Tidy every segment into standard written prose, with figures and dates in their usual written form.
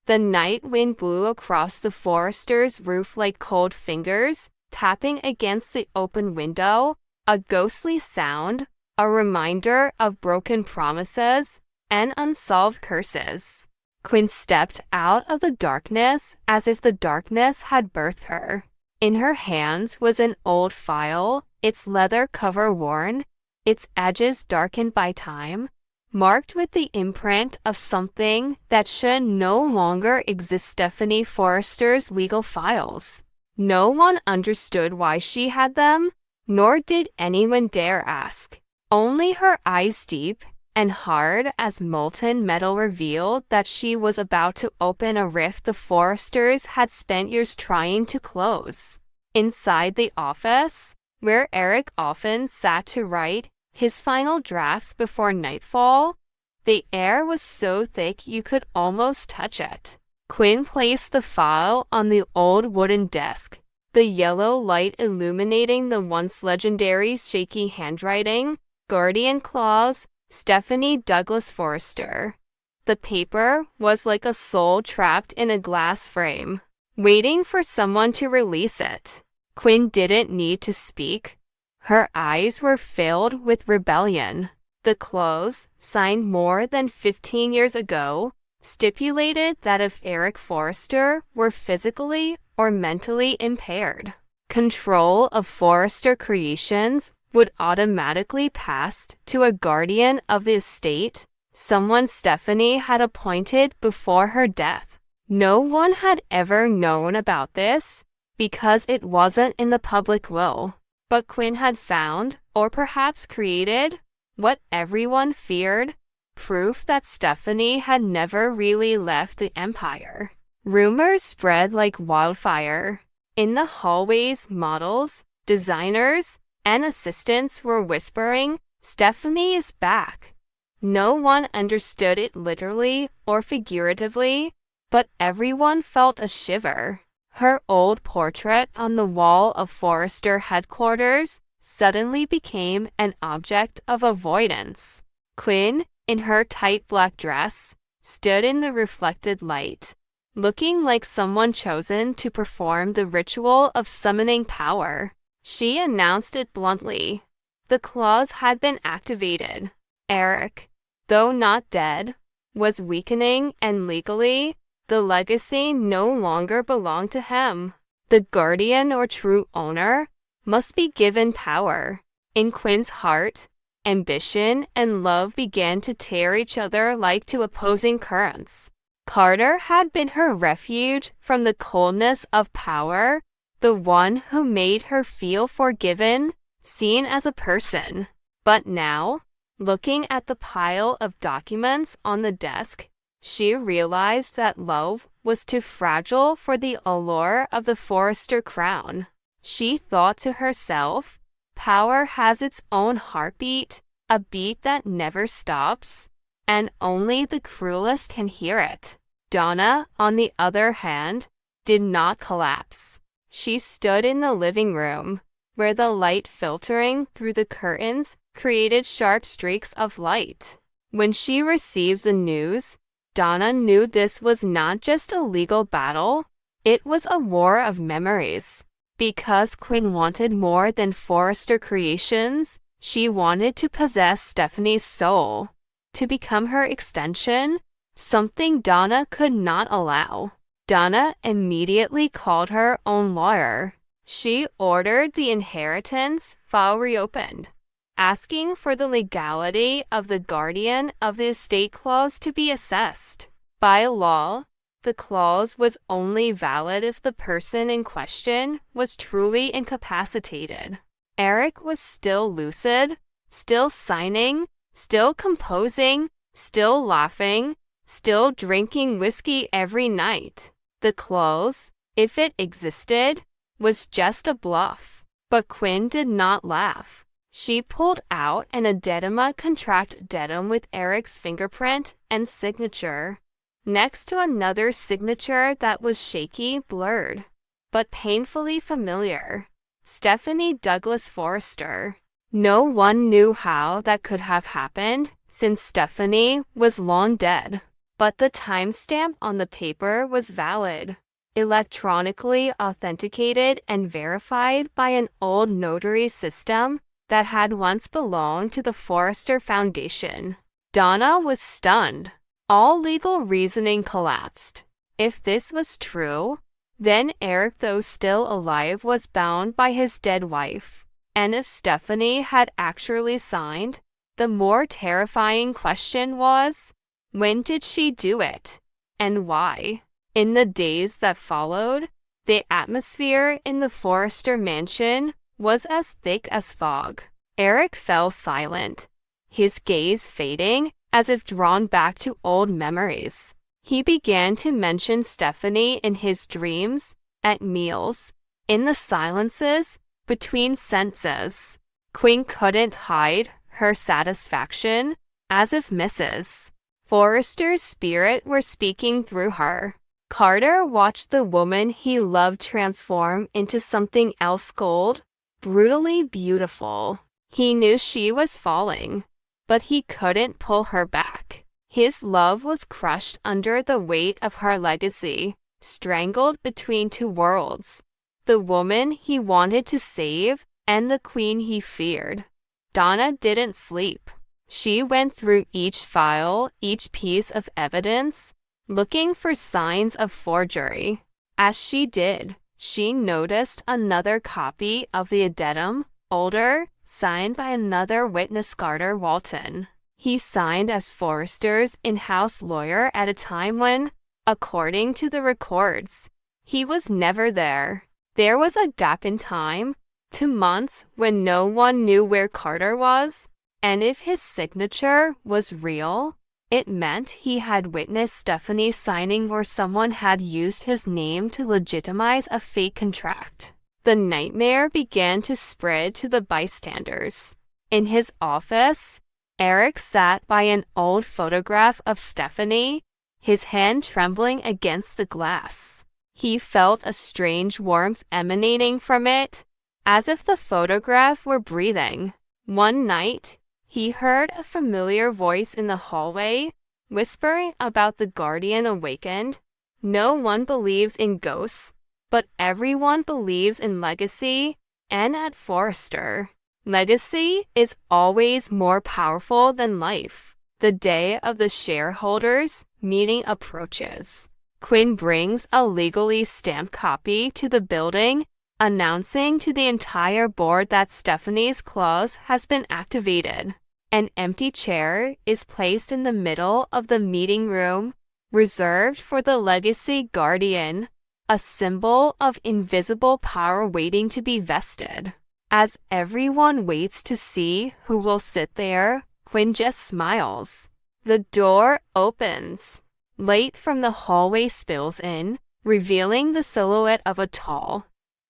The night wind blew across the Forrester's roof like cold fingers, tapping against the open window, a ghostly sound, a reminder of broken promises and unsolved curses. Quinn stepped out of the darkness as if the darkness had birthed her. In her hands was an old file, its leather cover worn, its edges darkened by time, marked with the imprint of something that should no longer exist. Stephanie Forrester's legal files. No one understood why she had them, nor did anyone dare ask. Only her eyes, deep and hard as molten metal, revealed that she was about to open a rift the Forresters had spent years trying to close. Inside the office, where Eric often sat to write his final drafts before nightfall, the air was so thick you could almost touch it. Quinn placed the file on the old wooden desk, the yellow light illuminating the once legendary shaky handwriting. Guardian Clause, Stephanie Douglas Forrester. The paper was like a soul trapped in a glass frame, waiting for someone to release it. Quinn didn't need to speak. Her eyes were filled with rebellion. The clause, signed more than 15 years ago, stipulated that if Eric Forrester were physically or mentally impaired, control of Forrester Creations would automatically pass to a guardian of the estate, someone Stephanie had appointed before her death. No one had ever known about this because it wasn't in the public will. But Quinn had found, or perhaps created, what everyone feared, proof that Stephanie had never really left the Empire. Rumors spread like wildfire. In the hallways, models, designers, and assistants were whispering, "Stephanie is back." No one understood it literally or figuratively, but everyone felt a shiver. Her old portrait on the wall of Forrester headquarters suddenly became an object of avoidance. Quinn, in her tight black dress, stood in the reflected light, looking like someone chosen to perform the ritual of summoning power. She announced it bluntly. The clause had been activated. Eric, though not dead, was weakening, and legally, the legacy no longer belonged to him. The guardian or true owner must be given power. In Quinn's heart, ambition and love began to tear each other like two opposing currents. Carter had been her refuge from the coldness of power, the one who made her feel forgiven, seen as a person. But now, looking at the pile of documents on the desk, she realized that love was too fragile for the allure of the Forrester crown. She thought to herself, power has its own heartbeat, a beat that never stops, and only the cruelest can hear it. Donna, on the other hand, did not collapse. She stood in the living room, where the light filtering through the curtains created sharp streaks of light. When she received the news, Donna knew this was not just a legal battle, it was a war of memories. Because Quinn wanted more than Forrester Creations, she wanted to possess Stephanie's soul, to become her extension, something Donna could not allow. Donna immediately called her own lawyer. She ordered the inheritance file reopened, asking for the legality of the guardian of the estate clause to be assessed. By law, the clause was only valid if the person in question was truly incapacitated. Eric was still lucid, still signing, still composing, still laughing, still drinking whiskey every night. The clause, if it existed, was just a bluff. But Quinn did not laugh. She pulled out an addendum contract datum with Eric's fingerprint and signature, next to another signature that was shaky, blurred, but painfully familiar. Stephanie Douglas Forrester. No one knew how that could have happened, since Stephanie was long dead. but the timestamp on the paper was valid, electronically authenticated and verified by an old notary system that had once belonged to the Forrester Foundation. Donna was stunned. All legal reasoning collapsed. If this was true, then Eric, though still alive, was bound by his dead wife. And if Stephanie had actually signed, the more terrifying question was, when did she do it? And why? In the days that followed, the atmosphere in the Forrester mansion was as thick as fog. Eric fell silent, his gaze fading as if drawn back to old memories. He began to mention Stephanie in his dreams, at meals, in the silences between sentences. Quinn couldn't hide her satisfaction, as if Mrs. Forrester's spirit were speaking through her. Carter watched the woman he loved transform into something else, cold, brutally beautiful. He knew she was falling, but he couldn't pull her back. His love was crushed under the weight of her legacy, strangled between two worlds. The woman he wanted to save and the queen he feared. Donna didn't sleep. She went through each file, each piece of evidence, looking for signs of forgery. As she did, she noticed another copy of the addendum, older, signed by another witness, Carter Walton. He signed as Forrester's in-house lawyer at a time when, according to the records, he was never there. There was a gap in time, 2 months, when no one knew where Carter was, and if his signature was real, it meant he had witnessed Stephanie signing or someone had used his name to legitimize a fake contract. The nightmare began to spread to the bystanders. In his office, Eric sat by an old photograph of Stephanie, his hand trembling against the glass. He felt a strange warmth emanating from it, as if the photograph were breathing. One night, he heard a familiar voice in the hallway, whispering about the guardian awakened. No one believes in ghosts, but everyone believes in legacy, and at Forrester, legacy is always more powerful than life. The day of the shareholders' meeting approaches. Quinn brings a legally stamped copy to the building, announcing to the entire board that Stephanie's clause has been activated. An empty chair is placed in the middle of the meeting room, reserved for the legacy guardian, a symbol of invisible power waiting to be vested. As everyone waits to see who will sit there, Quinn just smiles. The door opens. Light from the hallway spills in, revealing the silhouette of a tall,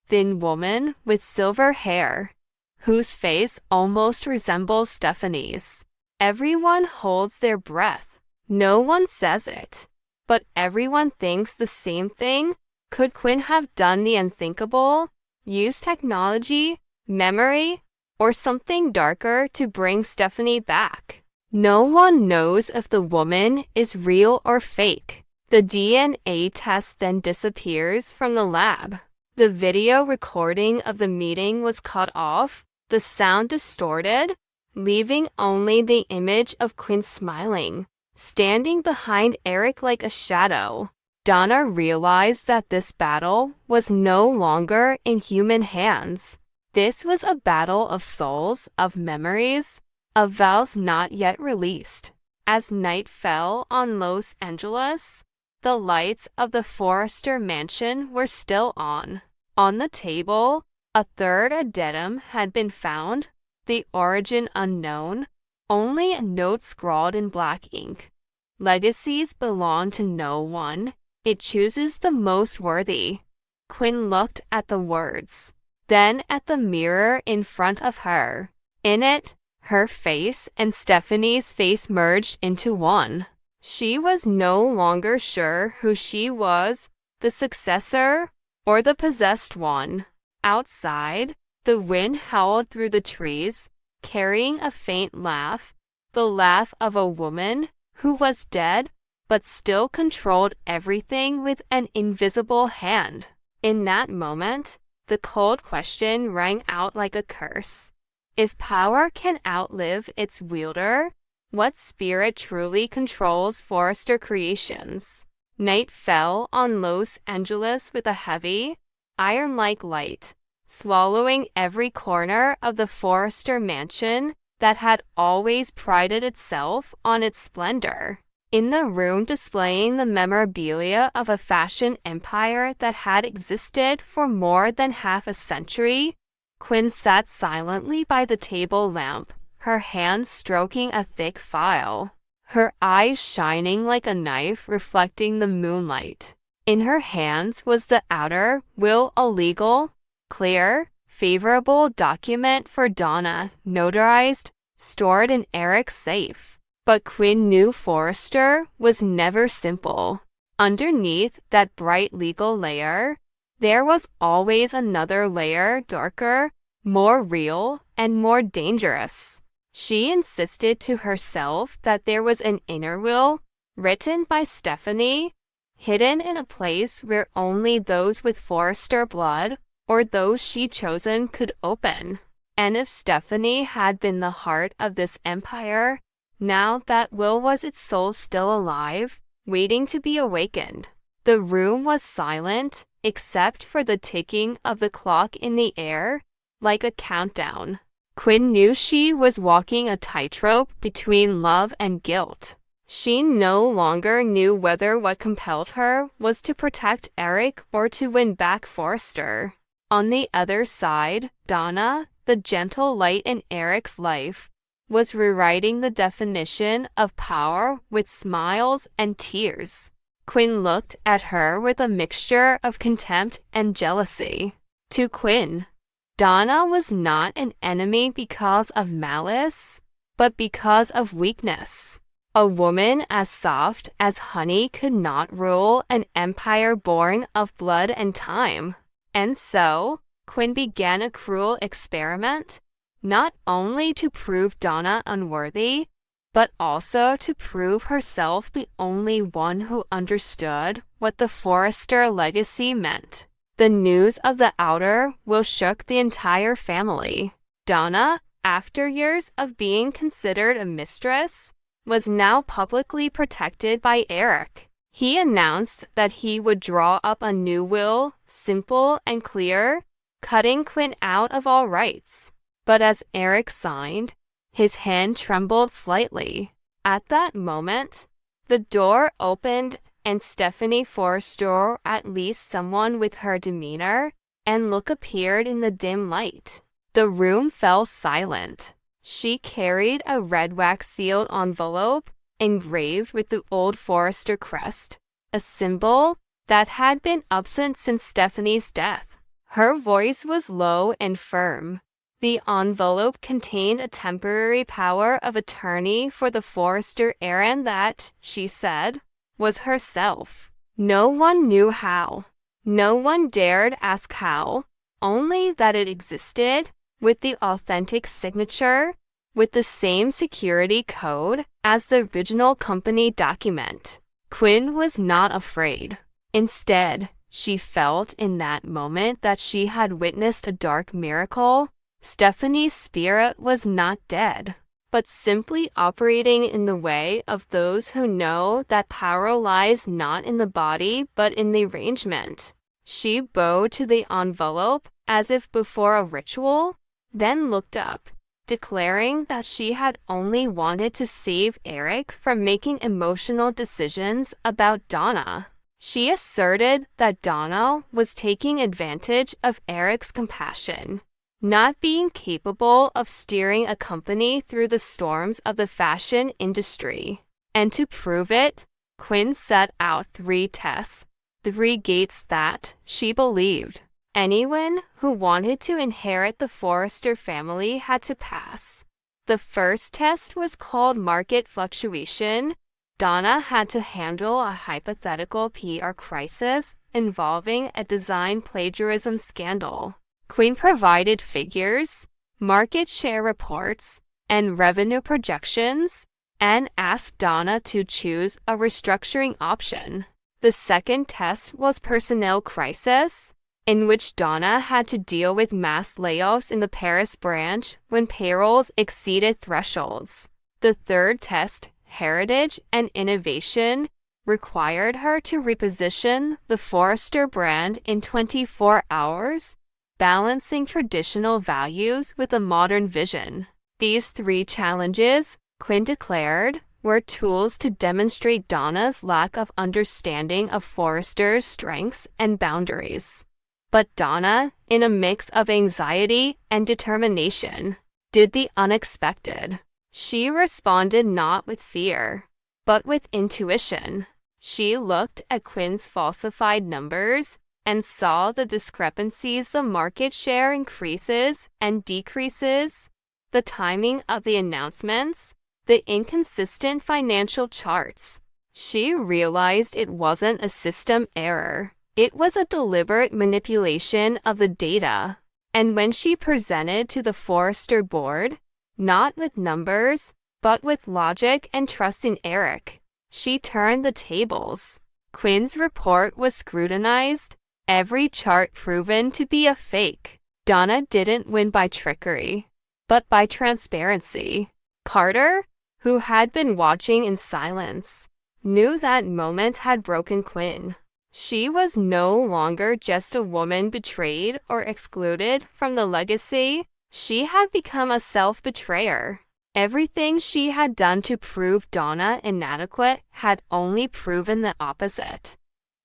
thin woman with silver hair, whose face almost resembles Stephanie's. Everyone holds their breath. No one says it, but everyone thinks the same thing. Could Quinn have done the unthinkable, used technology, memory, or something darker to bring Stephanie back? No one knows if the woman is real or fake. The DNA test then disappears from the lab. The video recording of the meeting was cut off, the sound distorted, leaving only the image of Quinn smiling, standing behind Eric like a shadow. Donna realized that this battle was no longer in human hands. This was a battle of souls, of memories, of vows not yet released. As night fell on Los Angeles, the lights of the Forrester mansion were still on. On the table, a third addendum had been found, the origin unknown, only a note scrawled in black ink. Legacies belong to no one. It chooses the most worthy. Quinn looked at the words, then at the mirror in front of her. In it, her face and Stephanie's face merged into one. She was no longer sure who she was, the successor or the possessed one. Outside, the wind howled through the trees, carrying a faint laugh, the laugh of a woman who was dead but still controlled everything with an invisible hand. In that moment, the cold question rang out like a curse. If power can outlive its wielder, what spirit truly controls Forrester Creations? Night fell on Los Angeles with a heavy, iron-like light, swallowing every corner of the Forrester mansion that had always prided itself on its splendor. In the room displaying the memorabilia of a fashion empire that had existed for more than half a century, Quinn sat silently by the table lamp, her hands stroking a thick file, her eyes shining like a knife reflecting the moonlight. In her hands was the outer will, a legal, clear, favorable document for Donna, notarized, stored in Eric's safe. But Quinn knew Forrester was never simple. Underneath that bright legal layer, there was always another layer, darker, more real, and more dangerous. She insisted to herself that there was an inner will, written by Stephanie, hidden in a place where only those with Forrester blood, or those she'd chosen, could open. And if Stephanie had been the heart of this empire, now that will was its soul still alive, waiting to be awakened. The room was silent, except for the ticking of the clock in the air, like a countdown. Quinn knew she was walking a tightrope between love and guilt. She no longer knew whether what compelled her was to protect Eric or to win back Forrester. On the other side, Donna, the gentle light in Eric's life, was rewriting the definition of power with smiles and tears. Quinn looked at her with a mixture of contempt and jealousy. To Quinn, Donna was not an enemy because of malice, but because of weakness. A woman as soft as honey could not rule an empire born of blood and time. And so, Quinn began a cruel experiment, not only to prove Donna unworthy, but also to prove herself the only one who understood what the Forrester legacy meant. The news of the outer will shook the entire family. Donna, after years of being considered a mistress, was now publicly protected by Eric. He announced that he would draw up a new will, simple and clear, cutting Quinn out of all rights. But as Eric signed, his hand trembled slightly. At that moment, the door opened and Stephanie Forrester, at least someone with her demeanor and look, appeared in the dim light. The room fell silent. She carried a red wax-sealed envelope engraved with the old Forrester crest, a symbol that had been absent since Stephanie's death. Her voice was low and firm. The envelope contained a temporary power of attorney for the Forrester heir that, she said, was herself. No one knew how. No one dared ask how, only that it existed, with the authentic signature, with the same security code as the original company document. Quinn was not afraid. Instead, she felt in that moment that she had witnessed a dark miracle. Stephanie's spirit was not dead, but simply operating in the way of those who know that power lies not in the body but in the arrangement. She bowed to the envelope as if before a ritual, then looked up, declaring that she had only wanted to save Eric from making emotional decisions about Donna. She asserted that Donna was taking advantage of Eric's compassion, not being capable of steering a company through the storms of the fashion industry. And to prove it, Quinn set out 3 tests, 3 gates that, she believed, anyone who wanted to inherit the Forrester family had to pass. The first test was called market fluctuation. Donna had to handle a hypothetical PR crisis involving a design plagiarism scandal. Quinn provided figures, market share reports, and revenue projections. and asked Donna to choose a restructuring option. The second test was personnel crisis, in which Donna had to deal with mass layoffs in the Paris branch when payrolls exceeded thresholds. The third test, heritage and innovation, required her to reposition the Forrester brand in 24 hours, balancing traditional values with a modern vision. These three challenges, Quinn declared, were tools to demonstrate Donna's lack of understanding of Forrester's strengths and boundaries. But Donna, in a mix of anxiety and determination, did the unexpected. She responded not with fear, but with intuition. She looked at Quinn's falsified numbers and saw the discrepancies: the market share increases and decreases, the timing of the announcements, the inconsistent financial charts. She realized it wasn't a system error. It was a deliberate manipulation of the data. And when she presented to the Forrester board, not with numbers, but with logic and trust in Eric, she turned the tables. Quinn's report was scrutinized, every chart proven to be a fake. Donna didn't win by trickery, but by transparency. Carter, who had been watching in silence, knew that moment had broken Quinn. She was no longer just a woman betrayed or excluded from the legacy. She had become a self-betrayer. Everything she had done to prove Donna inadequate had only proven the opposite.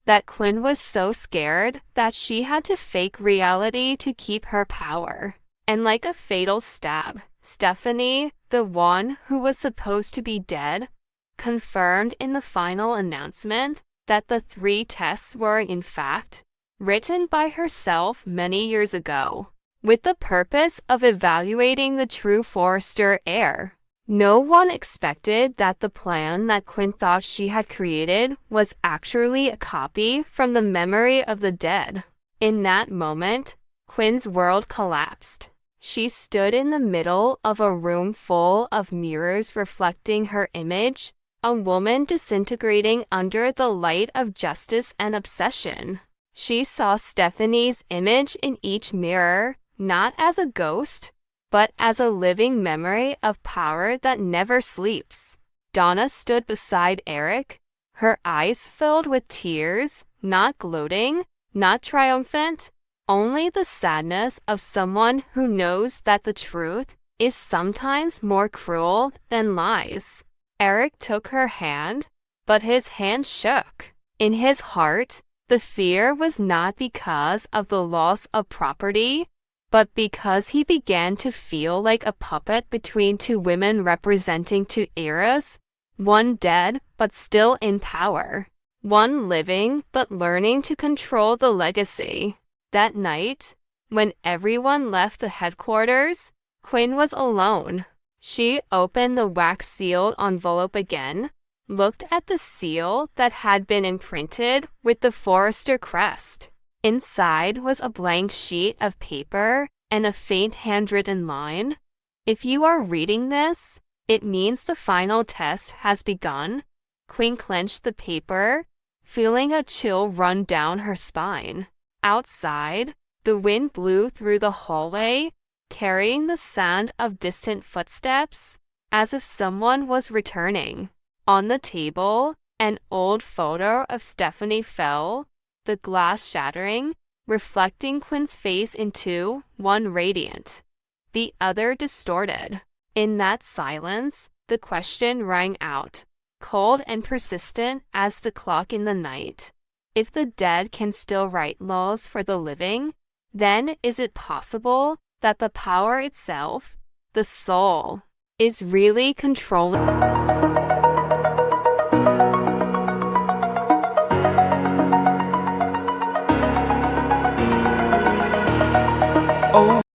That Quinn was so scared that she had to fake reality to keep her power. And like a fatal stab, Stephanie, the one who was supposed to be dead, confirmed in the final announcement that the 3 tests were in fact written by herself many years ago, with the purpose of evaluating the true Forrester heir. No one expected that the plan that Quinn thought she had created was actually a copy from the memory of the dead. In that moment, Quinn's world collapsed. She stood in the middle of a room full of mirrors reflecting her image, a woman disintegrating under the light of justice and obsession. She saw Stephanie's image in each mirror, not as a ghost, but as a living memory of power that never sleeps. Donna stood beside Eric, her eyes filled with tears, not gloating, not triumphant, only the sadness of someone who knows that the truth is sometimes more cruel than lies. Eric took her hand, but his hand shook. In his heart, the fear was not because of the loss of property, but because he began to feel like a puppet between 2 women representing 2 eras, one dead but still in power, one living but learning to control the legacy. That night, when everyone left the headquarters, Quinn was alone. She opened the wax-sealed envelope again, looked at the seal that had been imprinted with the Forrester crest. Inside was a blank sheet of paper and a faint handwritten line. "If you are reading this, it means the final test has begun." Quinn clenched the paper, feeling a chill run down her spine. Outside, the wind blew through the hallway, carrying the sound of distant footsteps, as if someone was returning. On the table, an old photo of Stephanie fell, the glass shattering, reflecting Quinn's face into one radiant, the other distorted. In that silence, the question rang out, cold and persistent as the clock in the night. If the dead can still write laws for the living, then is it possible that the power itself, the soul, is really controlling